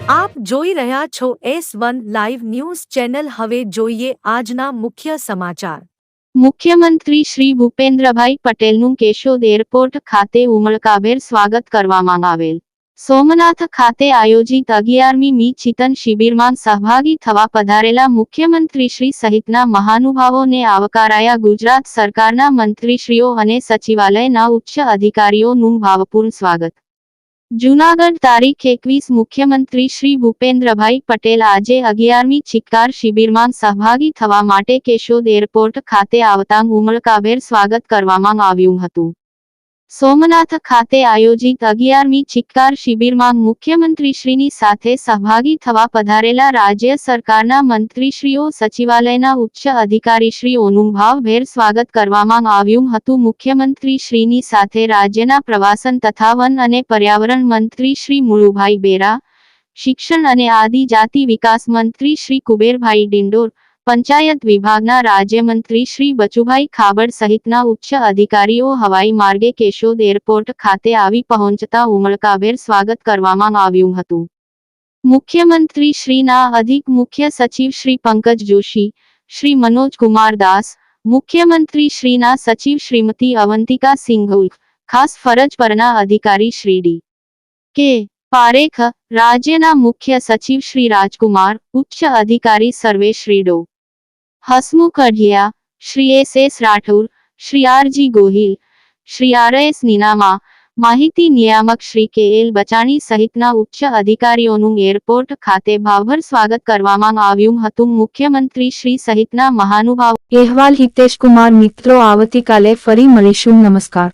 આપ જોઈ રહ્યા છો S1 લાઈવ ન્યૂઝ ચેનલ। હવે જોઈએ આજના મુખ્ય સમાચાર। મુખ્યમંત્રી શ્રી ભૂપેન્દ્રભાઈ પટેલનું કેશોદ એરપોર્ટ ખાતે ઉમળકાભેર સ્વાગત કરવામાં આવેલ। સોમનાથ ખાતે આયોજિત 11મી મી ચિંતન શિબિરમાં સહભાગી થવા પધારેલા મુખ્યમંત્રીશ્રી સહિતના મહાનુભાવોને આવકારાયા। ગુજરાત સરકારના મંત્રીશ્રીઓ અને સચિવાલયના ઉચ્ચ અધિકારીઓનું ભાવપૂર્ણ સ્વાગત। જૂનાગઢ તારીખ 21 મુખ્યમંત્રી શ્રી ભૂપેન્દ્રભાઈ પટેલ આજે 11મી ચિક્કાર શિબિરમાં સહભાગી થવા માટે કેશોદ એરપોર્ટ ખાતે આવતાં ઉમળકાભેર સ્વાગત કરવામાં આવ્યું હતું। સોમનાથ ખાતે આયોજિત 11મી ચિક્કાર શિબિરમાં મુખ્યમંત્રીશ્રીની સાથે સહભાગી થવા પધારેલા રાજ્ય સરકારના મંત્રીશ્રીઓ સચિવાલયના ઉચ્ચ અધિકારીશ્રીઓનું ભાવભેર સ્વાગત કરવામાં આવ્યું હતું। મુખ્યમંત્રીશ્રીની સાથે રાજ્યના પ્રવાસન તથા વન અને પર્યાવરણ મંત્રી શ્રી મુળુભાઈ બેરા, શિક્ષણ અને આદિજાતિ વિકાસ મંત્રી શ્રી કુબેરભાઈ ડિંડોર, પંચાયત વિભાગના રાજ્યમંત્રી શ્રી બચુભાઈ ખાબડ સહિતના ઉચ્ચ અધિકારીઓ હવાઈ માર્ગે કેશોદ એરપોર્ટ ખાતે આવી પહોંચતા ઉમળકાભેર સ્વાગત કરવામાં આવ્યું હતું। મુખ્યમંત્રી શ્રીના અધિક મુખ્ય સચિવ શ્રી પંકજ જોશી, શ્રી મનોજ કુમાર દાસ, મુખ્યમંત્રી શ્રીના સચિવ શ્રીમતી અવંતિકા સિંઘલ, ખાસ ફરજ પરના અધિકારી શ્રી ડી કે પારેખ, રાજ્યના મુખ્ય સચિવ શ્રી રાજકુમાર, ઉચ્ચ અધિકારી સર્વે શ્રી ડો Hasmukh Adhia, Shri S.S. Rathore, Shri R.G. Gohil, Shri R.S. Ninama, માહિતી નિયામક શ્રી K.L. બચાણી સહિતના ઉચ્ચ અધિકારીઓનું એરપોર્ટ ખાતે ભાવભર સ્વાગત કરવામાં આવ્યું હતું। મુખ્યમંત્રી શ્રી સહિતના મહાનુભાવો। અહેવાલ હિતેશ કુમાર। મિત્રો, આવતીકાલે ફરી મળીશું। નમસ્કાર।